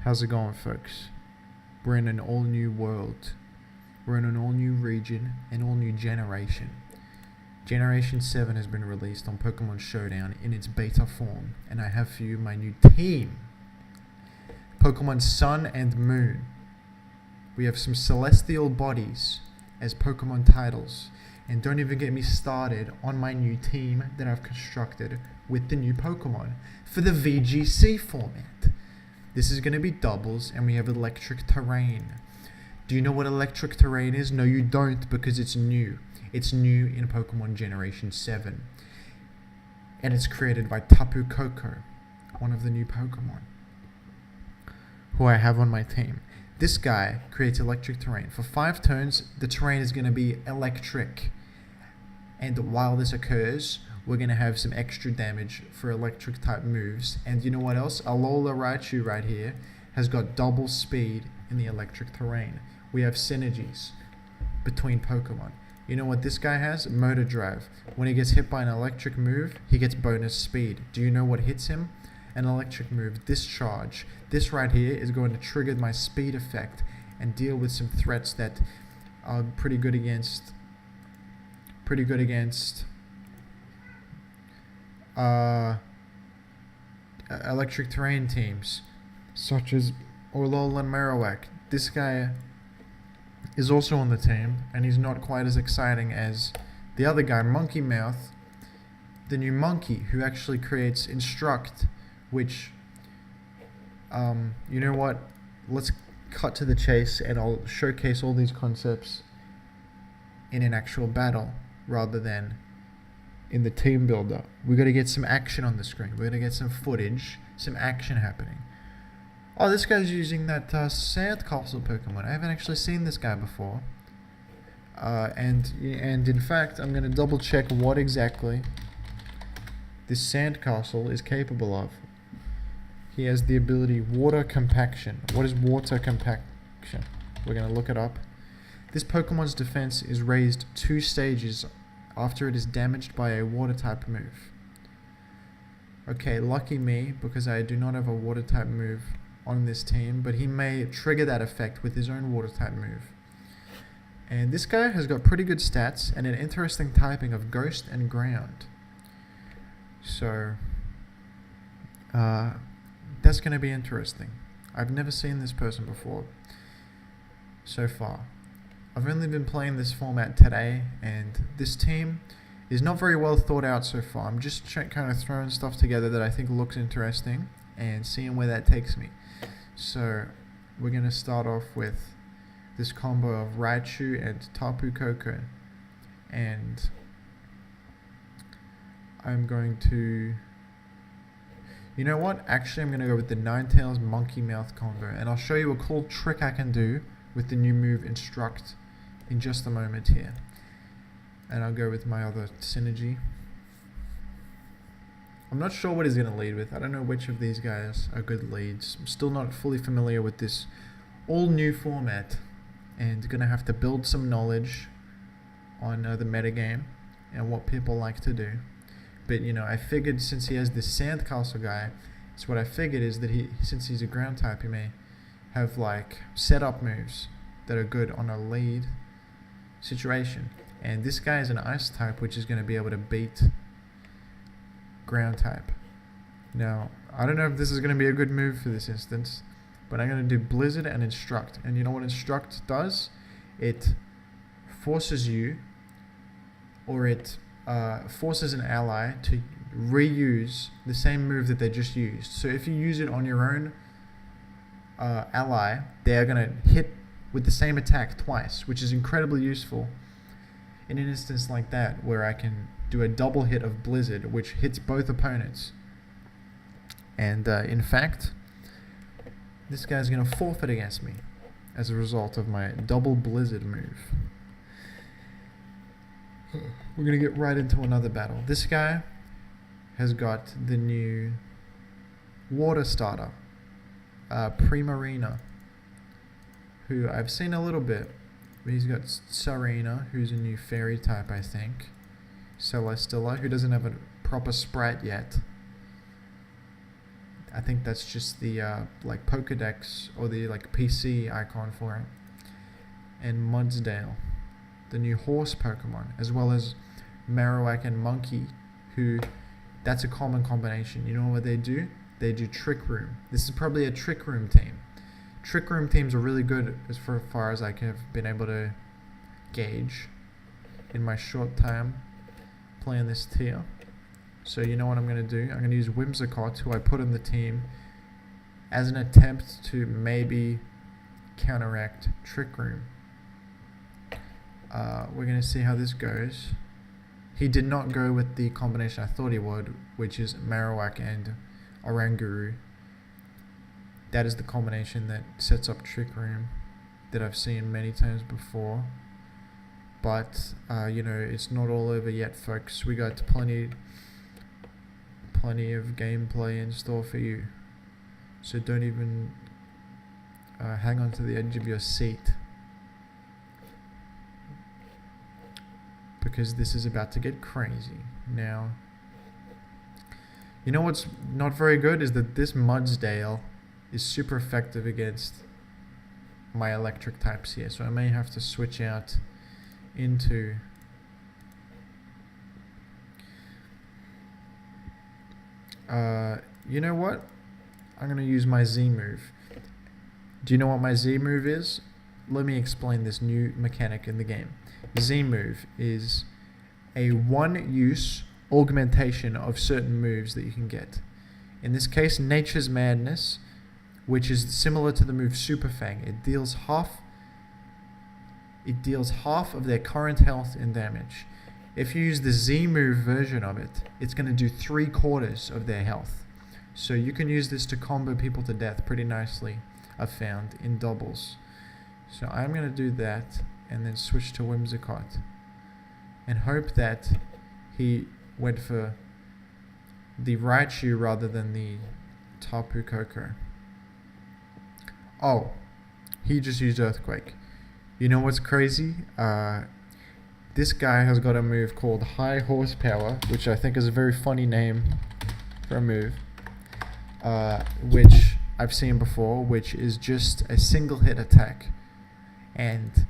How's it going, folks? We're in an all new world. We're in an all new region, an all new generation. Generation 7 has been released on Pokemon Showdown in its beta form, and I have for you my new team. Pokemon Sun and Moon. We have some celestial bodies as Pokemon titles, and don't even get me started on my new team that I've constructed with the new Pokemon for the VGC format. This is going to be doubles, and we have electric terrain. Do you know what electric terrain is? No, you don't, because it's new. It's new in Pokemon Generation 7. And it's created by Tapu Koko, one of the new Pokemon, who I have on my team. This guy creates electric terrain. For 5 turns, the terrain is going to be electric. And while this occurs, we're going to have some extra damage for electric type moves. And you know what else? Alola Raichu right here has got double speed in the electric terrain. We have synergies between Pokemon. You know what this guy has? Motor Drive. When he gets hit by an electric move, he gets bonus speed. Do you know what hits him? An electric move, Discharge. This right here is going to trigger my speed effect and deal with some threats that are pretty good against electric terrain teams, such as Alola and Marowak. This guy is also on the team, and he's not quite as exciting as the other guy, Monkey Mouth, the new monkey, who actually creates Instruct, which, you know what, let's cut to the chase, and I'll showcase all these concepts in an actual battle, rather than in the team builder. We got to get some action on the screen. We're going to get some footage, some action happening. Oh, this guy's using that Sandcastle Pokemon. I haven't actually seen this guy before. And in fact, I'm going to double check what exactly this Sandcastle is capable of. He has the ability Water Compaction. What is Water Compaction? We're going to look it up. This Pokemon's defense is raised 2 stages after it is damaged by a water type move. Okay, lucky me, because I do not have a water type move on this team, but he may trigger that effect with his own water type move. And this guy has got pretty good stats and an interesting typing of Ghost and Ground. So, that's going to be interesting. I've never seen this person before so far. I've only been playing this format today, and this team is not very well thought out so far. I'm just kind of throwing stuff together that I think looks interesting and seeing where that takes me. So we're going to start off with this combo of Raichu and Tapu Koko, and I'm going to, you know what, actually I'm going to go with the Ninetales Monkey Mouth combo, and I'll show you a cool trick I can do with the new move Instruct in just a moment here. And I'll go with my other synergy. I'm not sure what he's going to lead with. I don't know which of these guys are good leads. I'm still not fully familiar with this all new format, and going to have to build some knowledge on the metagame and what people like to do. But you know, I figured since he has this Sandcastle guy, so what I figured is that since he's a ground type, he may have like setup moves that are good on a lead situation. And this guy is an ice type, which is going to be able to beat ground type. Now, I don't know if this is going to be a good move for this instance, but I'm going to do Blizzard and Instruct. And you know what Instruct does? It forces you, or it forces an ally to reuse the same move that they just used. So if you use it on your own ally, they are going to hit with the same attack twice, which is incredibly useful in an instance like that, where I can do a double hit of Blizzard, which hits both opponents. And in fact, this guy's going to forfeit against me as a result of my double Blizzard move. We're going to get right into another battle. This guy has got the new water starter, Primarina, who I've seen a little bit. But he's got Serena, who's a new fairy type, I think. Celesteela, who doesn't have a proper sprite yet. I think that's just the like Pokedex or the like PC icon for it. And Mudsdale, the new horse Pokemon, as well as Marowak and Monkey, who, that's a common combination. You know what they do? They do Trick Room. This is probably a Trick Room team. Trick Room teams are really good as far as I have been able to gauge in my short time playing this tier. So you know what I'm going to do? I'm going to use Whimsicott, who I put in the team, as an attempt to maybe counteract Trick Room. We're going to see how this goes. He did not go with the combination I thought he would, which is Marowak and Oranguru. That is the combination that sets up Trick Room that I've seen many times before. But, you know, it's not all over yet, folks. We got plenty of gameplay in store for you. So don't even hang on to the edge of your seat, because this is about to get crazy. Now, you know what's not very good is that this Mudsdale is super effective against my electric types here. So I may have to switch out into you know what? I'm going to use my Z move. Do you know what my Z move is? Let me explain this new mechanic in the game. Z move is a one-use augmentation of certain moves that you can get. In this case, Nature's Madness, which is similar to the move Super Fang. It deals half of their current health and damage. If you use the Z move version of it, it's going to do 3/4 of their health. So you can use this to combo people to death pretty nicely, I've found, in doubles. So I'm going to do that and then switch to Whimsicott and hope that he went for the Raichu rather than the Tapu Koko. Oh, he just used Earthquake. You know what's crazy? This guy has got a move called High Horsepower, which I think is a very funny name for a move, which I've seen before, which is just a single hit attack. And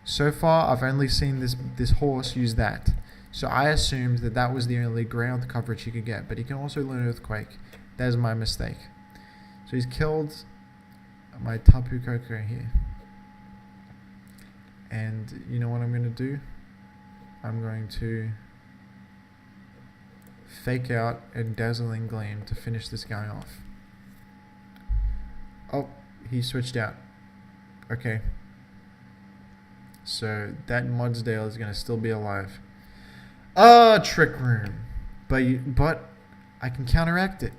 so far, I've only seen this horse use that. So I assumed that that was the only ground coverage he could get, but he can also learn Earthquake. That is my mistake. So he's killed my Tapu Koko here. And you know what I'm going to do? I'm going to fake out a Dazzling Gleam to finish this guy off. Oh, he switched out. Okay. So that Mudsdale is going to still be alive. Trick Room. But I can counteract it.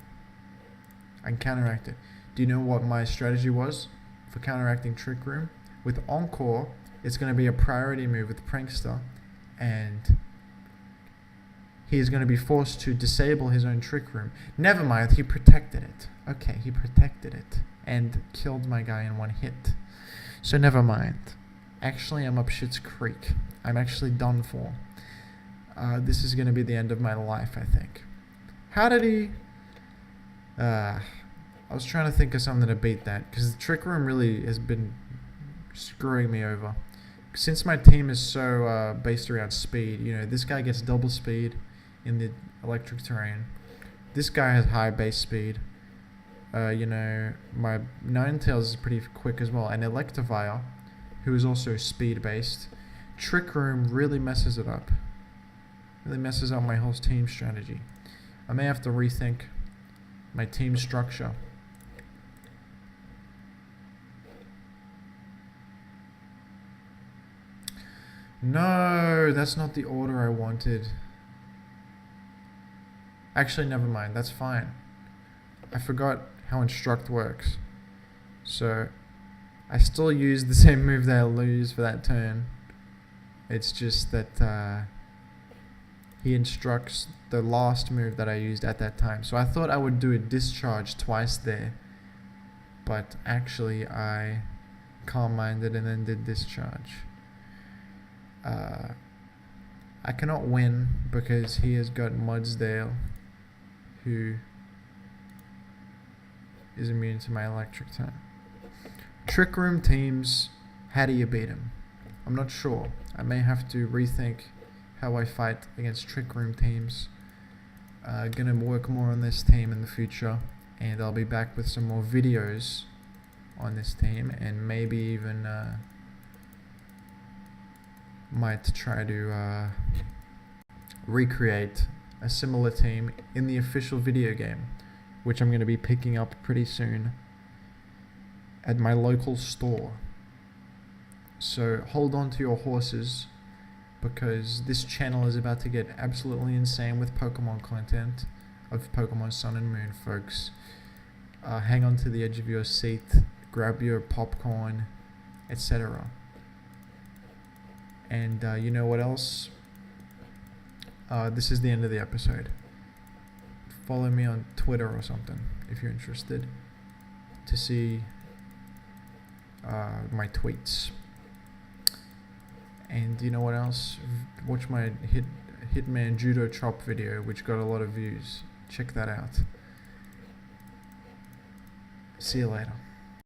Do you know what my strategy was for counteracting Trick Room? With Encore, it's going to be a priority move with Prankster, and he is going to be forced to disable his own Trick Room. Never mind, he protected it. Okay, he protected it and killed my guy in one hit. So never mind. Actually, I'm up shit's creek. I'm actually done for. This is going to be the end of my life, I think. How did he... I was trying to think of something to beat that, because the Trick Room really has been screwing me over. Since my team is so based around speed, you know, this guy gets double speed in the electric terrain. This guy has high base speed. You know, my Ninetales is pretty quick as well. And Electivire, who is also speed based. Trick Room really messes it up. Really messes up my whole team strategy. I may have to rethink my team structure. No, that's not the order I wanted. Actually, never mind. That's fine. I forgot how Instruct works. So, I still use the same move that I'll use for that turn. It's just that he instructs the last move that I used at that time. So I thought I would do a discharge twice there. But actually, I calm-minded and then did discharge. I cannot win because he has got Mudsdale, who is immune to my electric turn. Trick Room teams, how do you beat them? I'm not sure. I may have to rethink how I fight against Trick Room teams. Gonna work more on this team in the future, and I'll be back with some more videos on this team, and maybe even might try to recreate a similar team in the official video game, which I'm going to be picking up pretty soon at my local store. So hold on to your horses, because this channel is about to get absolutely insane with Pokemon content of Pokemon Sun and Moon, folks. Hang on to the edge of your seat, grab your popcorn, etc. And you know what else? This is the end of the episode. Follow me on Twitter or something if you're interested to see my tweets. And you know what else? Watch my Hitman Judo Chop video, which got a lot of views. Check that out. See you later.